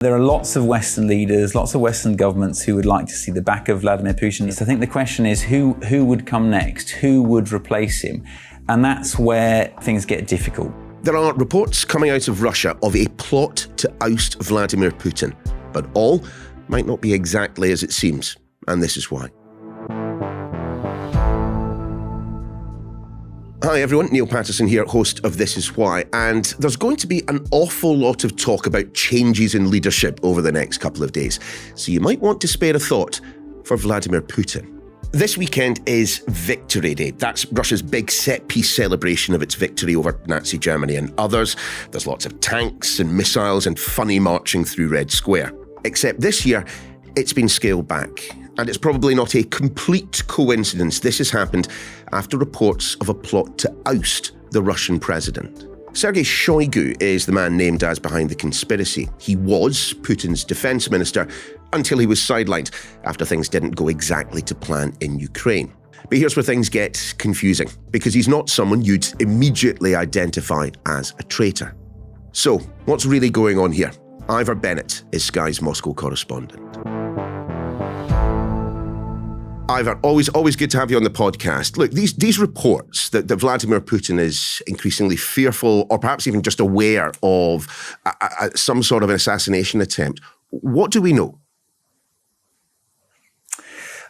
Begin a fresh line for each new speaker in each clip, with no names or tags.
There are lots of Western leaders, lots of Western governments who would like to see the back of Vladimir Putin. So I think the question is who would come next? Who would replace him? And that's where things get difficult.
There are reports coming out of Russia of a plot to oust Vladimir Putin, but all might not be exactly as it seems, and this is why. Hi everyone, Neil Patterson here, host of This Is Why, and there's going to be an awful lot of talk about changes in leadership over the next couple of days, so you might want to spare a thought for Vladimir Putin. This weekend is Victory Day. That's Russia's big set-piece celebration of its victory over Nazi Germany and others. There's lots of tanks and missiles and funny marching through Red Square. Except this year, it's been scaled back. And it's probably not a complete coincidence this has happened after reports of a plot to oust the Russian president. Sergei Shoigu is the man named as behind the conspiracy. He was Putin's defense minister until he was sidelined after things didn't go exactly to plan in Ukraine. But here's where things get confusing, because he's not someone you'd immediately identify as a traitor. So, what's really going on here? Ivor Bennett is Sky's Moscow correspondent. Ivor, always good to have you on the podcast. Look, these reports that Vladimir Putin is increasingly fearful or perhaps even just aware of some sort of an assassination attempt, what do we know?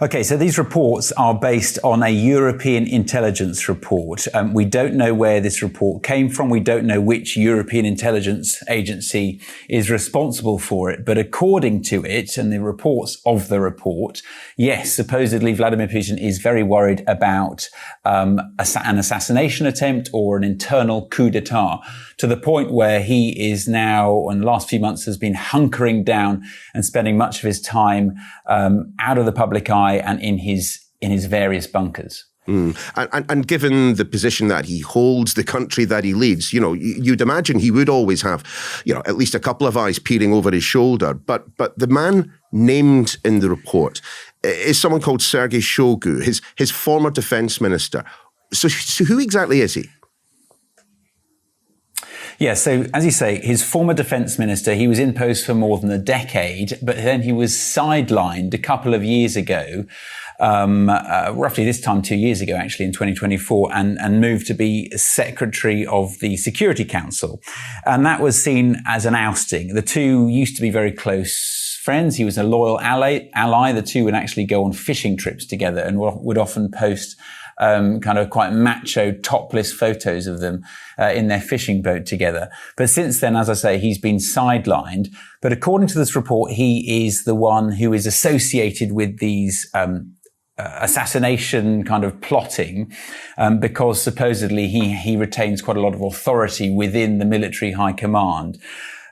Okay, so these reports are based on a European intelligence report. We don't know where this report came from. We don't know which European intelligence agency is responsible for it. But according to it and the reports of the report, yes, supposedly Vladimir Putin is very worried about an assassination attempt or an internal coup d'etat, to the point where he is now, in the last few months, has been hunkering down and spending much of his time out of the public eye and in his various bunkers. And given the position that he holds, the country that he leads, you'd imagine he would always have, at least a couple of eyes peering over his shoulder. But the man named in the report is someone called Sergei Shoigu, his former defense minister. So who exactly is he? Yeah, so as you say, his former defense minister, he was in post for more than a decade, but then he was sidelined a couple of years ago, roughly this time 2 years ago, actually, in 2024, and moved to be secretary of the Security Council. And that was seen as an ousting. The two used to be very close friends. He was a loyal ally. The two would actually go on fishing trips together and would often post kind of quite macho, topless photos of them in their fishing boat together. But since then, as I say, he's been sidelined. But according to this report, he is the one who is associated with these assassination kind of plotting, because supposedly he retains quite a lot of authority within the military high command.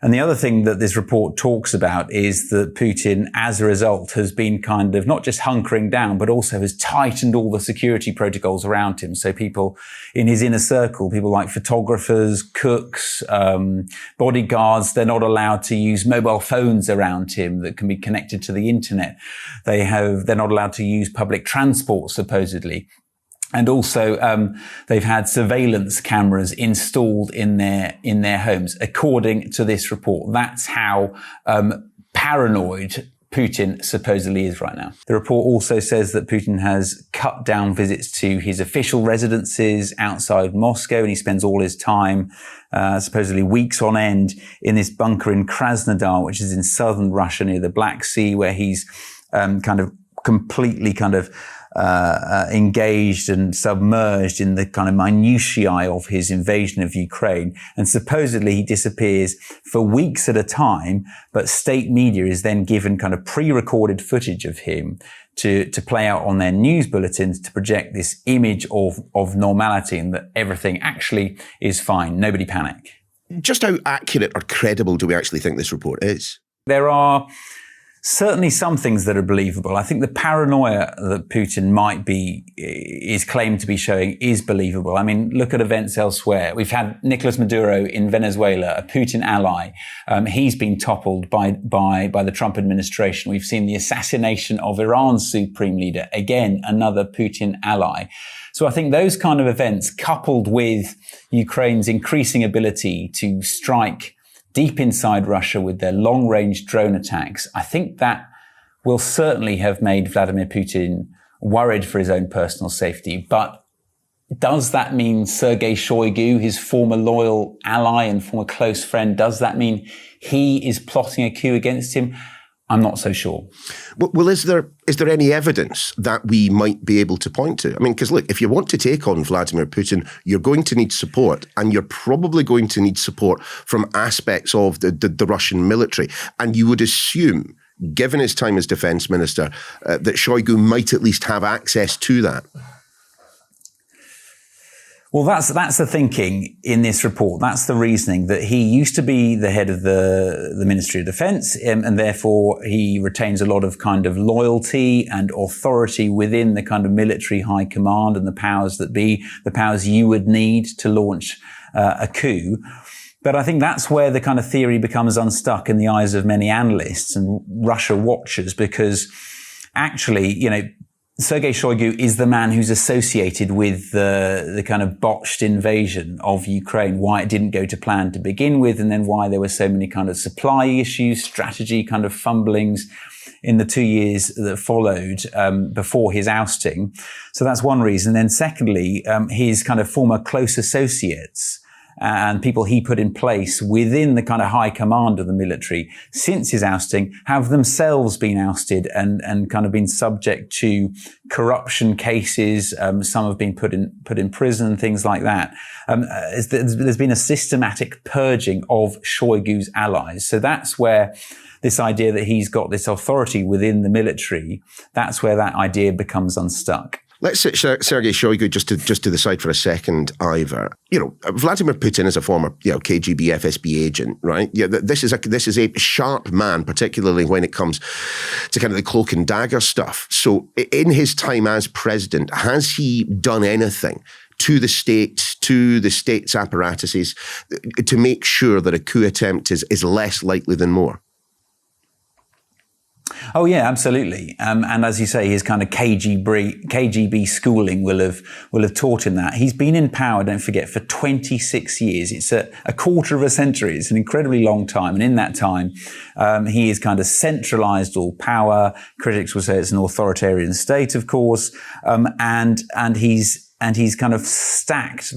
And the other thing that this report talks about is that Putin, as a result, has been kind of not just hunkering down, but also has tightened all the security protocols around him. So people in his inner circle, people like photographers, cooks, bodyguards, they're not allowed to use mobile phones around him that can be connected to the internet. They're not allowed to use public transport, supposedly. And also, they've had surveillance cameras installed in their homes, according to this report. That's how paranoid Putin supposedly is right now. The report also says that Putin has cut down visits to his official residences outside Moscow, and he spends all his time, supposedly weeks on end, in this bunker in Krasnodar, which is in southern Russia near the Black Sea, where he's completely engaged and submerged in the kind of minutiae of his invasion of Ukraine. And supposedly he disappears for weeks at a time, but state media is then given kind of pre-recorded footage of him to play out on their news bulletins to project this image of normality and that everything actually is fine. Nobody panic.
Just how accurate or credible do we actually think this report is?
There are certainly some things that are believable. I think the paranoia that Putin is claimed to be showing is believable. I mean, look at events elsewhere. We've had Nicolas Maduro in Venezuela, a Putin ally. He's been toppled by the Trump administration. We've seen the assassination of Iran's supreme leader, again, another Putin ally. So I think those kind of events, coupled with Ukraine's increasing ability to strike deep inside Russia with their long-range drone attacks, I think that will certainly have made Vladimir Putin worried for his own personal safety. But does that mean Sergei Shoigu, his former loyal ally and former close friend, does that mean he is plotting a coup against him? I'm not so sure.
Well, is there any evidence that we might be able to point to? I mean, because look, if you want to take on Vladimir Putin, you're going to need support, and you're probably going to need support from aspects of the Russian military. And you would assume, given his time as defense minister, that Shoigu might at least have access to that.
Well, that's the thinking in this report. That's the reasoning, that he used to be the head of the Ministry of Defense, and therefore he retains a lot of kind of loyalty and authority within the kind of military high command and the powers that be, the powers you would need to launch a coup. But I think that's where the kind of theory becomes unstuck in the eyes of many analysts and Russia watchers, because actually, Sergei Shoigu is the man who's associated with the kind of botched invasion of Ukraine, why it didn't go to plan to begin with, and then why there were so many kind of supply issues, strategy kind of fumblings in the 2 years that followed before his ousting. So that's one reason. And then secondly, his kind of former close associates and people he put in place within the kind of high command of the military since his ousting have themselves been ousted and kind of been subject to corruption cases. Some have been put in prison, things like that. There's been a systematic purging of Shoigu's allies. So that's where this idea that he's got this authority within the military, that's where that idea becomes unstuck.
Let's set Sergei Shoigu just to the side for a second, Ivor. Vladimir Putin is a former, KGB, FSB agent, right? Yeah, this is a sharp man, particularly when it comes to kind of the cloak and dagger stuff. So, in his time as president, has he done anything to the state, to the state's apparatuses, to make sure that a coup attempt is less likely than more?
Oh yeah, absolutely. And as you say, his kind of KGB schooling will have taught him that. He's been in power, don't forget, for 26 years. It's a quarter of a century. It's an incredibly long time. And in that time, he has kind of centralized all power. Critics will say it's an authoritarian state, of course. And he's kind of stacked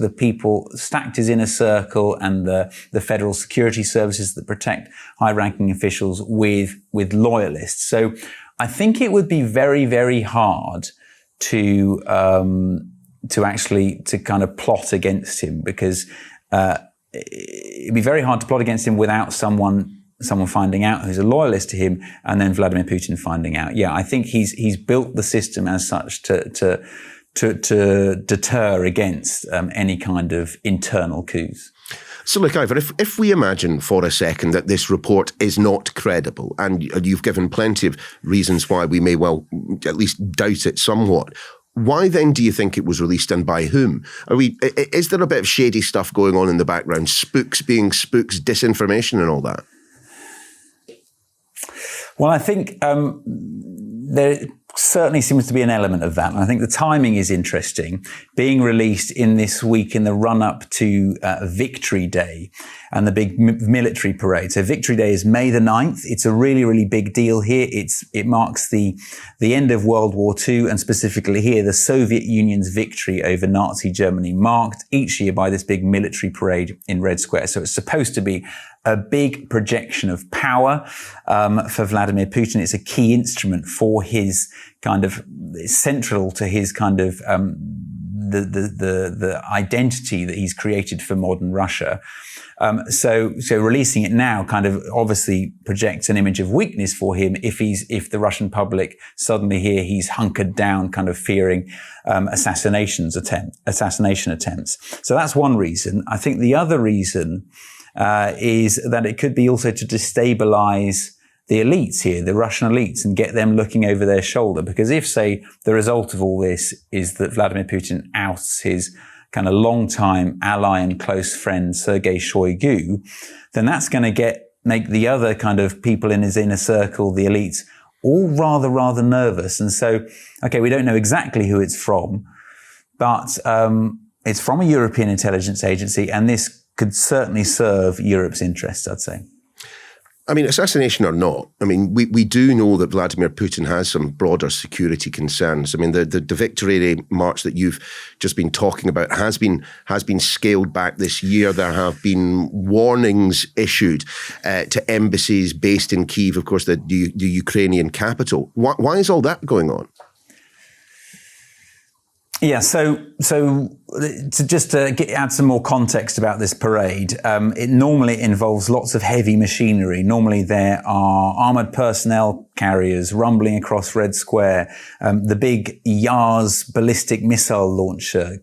his inner circle and the federal security services that protect high-ranking officials with loyalists. So I think it would be very, very hard to kind of plot against him, because it'd be very hard to plot against him without someone finding out who's a loyalist to him, and then Vladimir Putin finding out. Yeah, I think he's built the system as such to deter against any kind of internal coups.
So look, Ivor, if we imagine for a second that this report is not credible, and you've given plenty of reasons why we may well at least doubt it somewhat, why then do you think it was released, and by whom? Is there a bit of shady stuff going on in the background, spooks being spooks, disinformation and all that? Well, I think there certainly seems to be an element of that. And I think the timing is interesting, being released in this week in the run-up to Victory Day and the big military parade. So Victory Day is May the 9th. It's a really, really big deal here. It marks the end of World War II, and specifically here, the Soviet Union's victory over Nazi Germany, marked each year by this big military parade in Red Square. So it's supposed to be a big projection of power for Vladimir Putin. It's a key instrument for his kind of central to his kind of the identity that he's created for modern Russia. So releasing it now kind of obviously projects an image of weakness for him if the Russian public suddenly hear he's hunkered down, kind of fearing assassination attempts. So that's one reason. I think the other reason is that it could be also to destabilize the elites here, the Russian elites, and get them looking over their shoulder. Because if, say, the result of all this is that Vladimir Putin ousts his kind of long-time ally and close friend Sergei Shoigu, then that's going to make the other kind of people in his inner circle, the elites, all rather nervous. And so, okay, we don't know exactly who it's from, but it's from a European intelligence agency, and this could certainly serve Europe's interests, I'd say. I mean, assassination or not, I mean, we do know that Vladimir Putin has some broader security concerns. I mean, the Victory Day march that you've just been talking about has been scaled back this year. There have been warnings issued to embassies based in Kyiv, of course, the Ukrainian capital. Why is all that going on?
Yeah, so to add some more context about this parade, it normally involves lots of heavy machinery. Normally there are armoured personnel carriers rumbling across Red Square, the big Yars ballistic missile launcher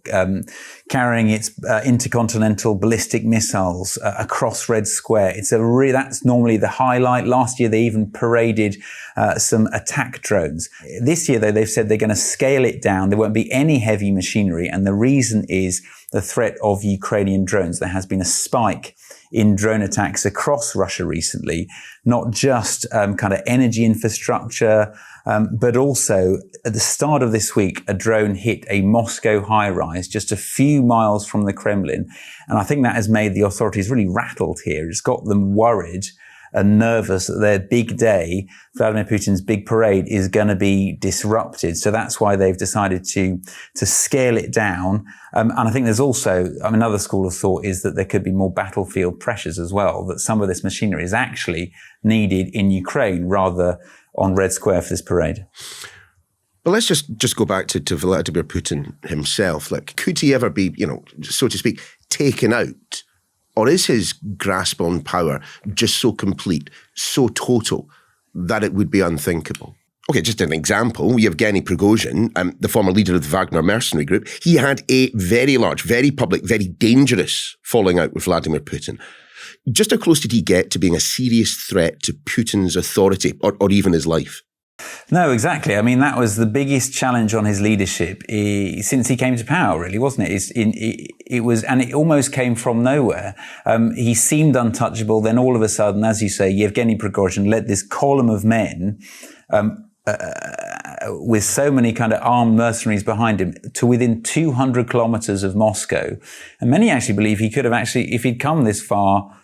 carrying its intercontinental ballistic missiles across Red Square. That's normally the highlight. Last year they even paraded some attack drones. This year though, they've said they're going to scale it down. There won't be any heavy machinery, and the reason is the threat of Ukrainian drones. There has been a spike in drone attacks across Russia recently, not just kind of energy infrastructure, but also at the start of this week, a drone hit a Moscow high-rise just a few miles from the Kremlin. And I think that has made the authorities really rattled here. It's got them worried and nervous that their big day, Vladimir Putin's big parade, is going to be disrupted. So that's why they've decided to scale it down. And I think there's also, another school of thought is that there could be more battlefield pressures as well, that some of this machinery is actually needed in Ukraine rather on Red Square for this parade.
But let's just go back to Vladimir Putin himself. Like, could he ever be, so to speak, taken out? Or is his grasp on power just so complete, so total, that it would be unthinkable? Okay, just an example, Yevgeny Prigozhin, the former leader of the Wagner mercenary group, he had a very large, very public, very dangerous falling out with Vladimir Putin. Just how close did he get to being a serious threat to Putin's authority or even his life?
No, exactly. I mean, that was the biggest challenge on his leadership since he came to power, really, wasn't it? It was, and it almost came from nowhere. He seemed untouchable. Then all of a sudden, as you say, Yevgeny Prigozhin led this column of men with so many kind of armed mercenaries behind him to within 200 kilometers of Moscow. And many actually believe he could have actually, if he'd come this far,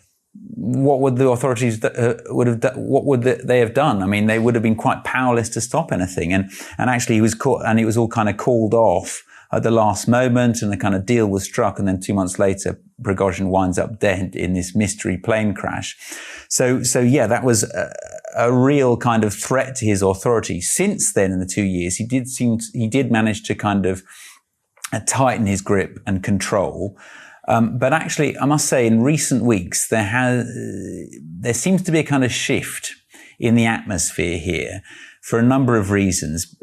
what would the authorities what would they have done? I mean, they would have been quite powerless to stop anything. And actually he was caught, and it was all kind of called off at the last moment, and the kind of deal was struck. And then 2 months later, Prigozhin winds up dead in this mystery plane crash. So yeah, that was a real kind of threat to his authority. Since then, in the 2 years, he did manage to kind of tighten his grip and control. But actually, I must say, in recent weeks, there seems to be a kind of shift in the atmosphere here for a number of reasons,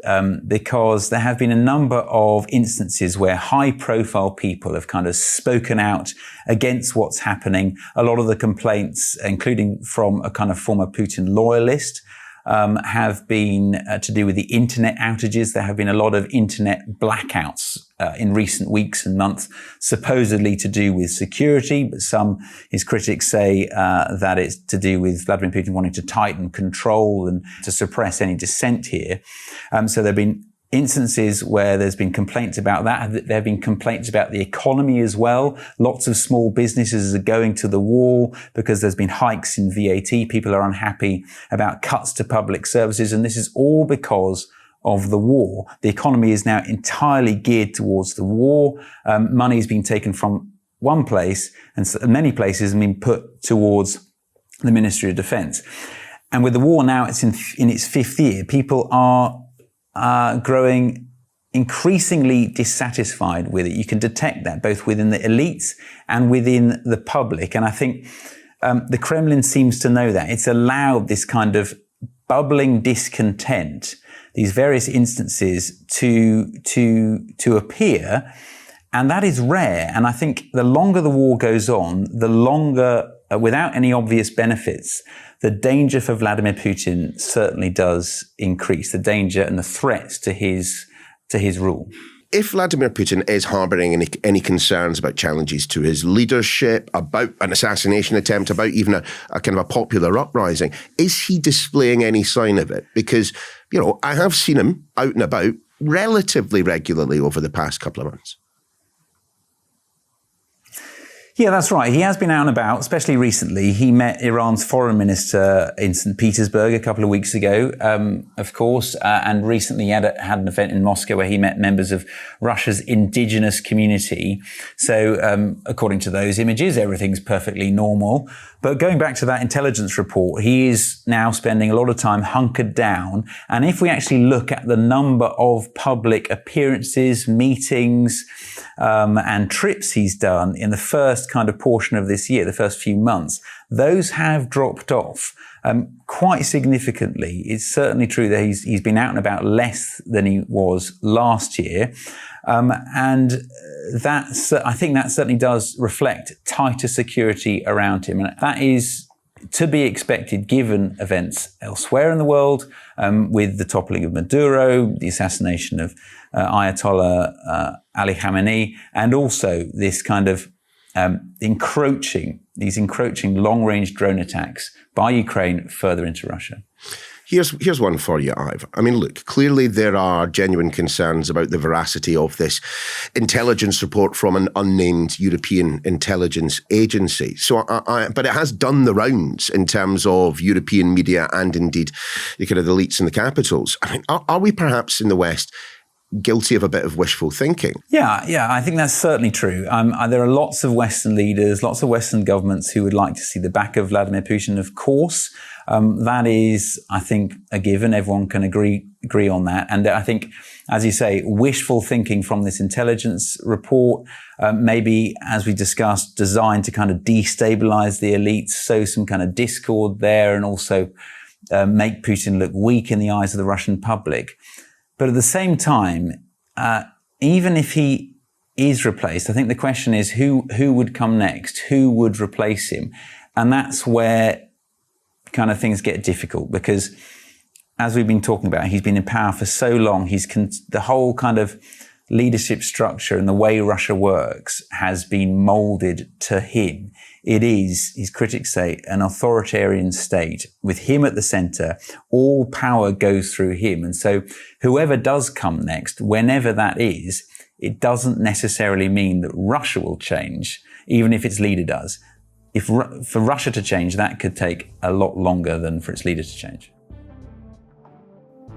because there have been a number of instances where high-profile people have kind of spoken out against what's happening. A lot of the complaints, including from a kind of former Putin loyalist, have been to do with the internet outages. There have been a lot of internet blackouts in recent weeks and months, supposedly to do with security, but his critics say that it's to do with Vladimir Putin wanting to tighten control and to suppress any dissent here. So there have been instances where there's been complaints about that. There have been complaints about the economy as well. Lots of small businesses are going to the wall because there's been hikes in VAT. People are unhappy about cuts to public services. And this is all because of the war. The economy is now entirely geared towards the war. Money is being taken from one place, and many places have been put towards the Ministry of Defence. And with the war now, it's in its fifth year. People are growing increasingly dissatisfied with it. You can detect that both within the elites and within the public. And I think the Kremlin seems to know that. It's allowed this kind of bubbling discontent, these various instances to appear. And that is rare. And I think the longer the war goes on, the longer, without any obvious benefits, the danger for Vladimir Putin certainly does increase, the danger and the threats to his rule.
If Vladimir Putin is harbouring any concerns about challenges to his leadership, about an assassination attempt, about even a kind of a popular uprising, is he displaying any sign of it? Because, I have seen him out and about relatively regularly over the past couple of months.
Yeah, that's right. He has been out and about, especially recently. He met Iran's foreign minister in St. Petersburg a couple of weeks ago, of course, and recently had an event in Moscow where he met members of Russia's indigenous community. So according to those images, everything's perfectly normal. But going back to that intelligence report, he is now spending a lot of time hunkered down. And if we actually look at the number of public appearances, meetings, and trips he's done in the first kind of portion of this year, the first few months, those have dropped off quite significantly. It's certainly true that he's been out and about less than he was last year. And I think that certainly does reflect tighter security around him. And that is to be expected given events elsewhere in the world, with the toppling of Maduro, the assassination of Ayatollah Ali Khamenei, and also this kind of encroaching long-range drone attacks by Ukraine further into Russia.
Here's one for you, Ive. I mean, look, clearly there are genuine concerns about the veracity of this intelligence report from an unnamed European intelligence agency. So, but it has done the rounds in terms of European media and indeed the kind of elites in the capitals. I mean, are we perhaps in the West guilty of a bit of wishful thinking?
Yeah, I think that's certainly true. There are lots of Western leaders, lots of Western governments who would like to see the back of Vladimir Putin, of course. That is, I think, a given. Everyone can agree on that. And I think, as you say, wishful thinking from this intelligence report, maybe, as we discussed, designed to kind of destabilize the elites, sow some kind of discord there, and also make Putin look weak in the eyes of the Russian public. But at the same time, even if he is replaced, I think the question is who would come next? Who would replace him? And that's where kind of things get difficult, because as we've been talking about, he's been in power for so long. The whole kind of leadership structure and the way Russia works has been molded to him. It is, his critics say, an authoritarian state with him at the center. All power goes through him. And so whoever does come next, whenever that is, it doesn't necessarily mean that Russia will change, even if its leader does. For Russia to change, that could take a lot longer than for its leader to change.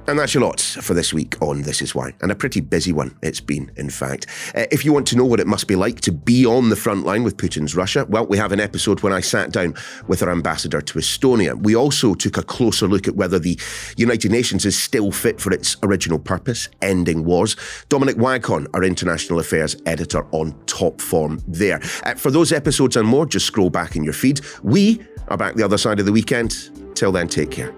And that's your lot for this week on This Is Why, and a pretty busy one it's been, in fact. If you want to know what it must be like to be on the front line with Putin's Russia, well, we have an episode when I sat down with our ambassador to Estonia. We also took a closer look at whether the United Nations is still fit for its original purpose, ending wars. Dominic Waghorn, our international affairs editor, on top form there. For those episodes and more, just scroll back in your feed. We are back the other side of the weekend. Till then, take care.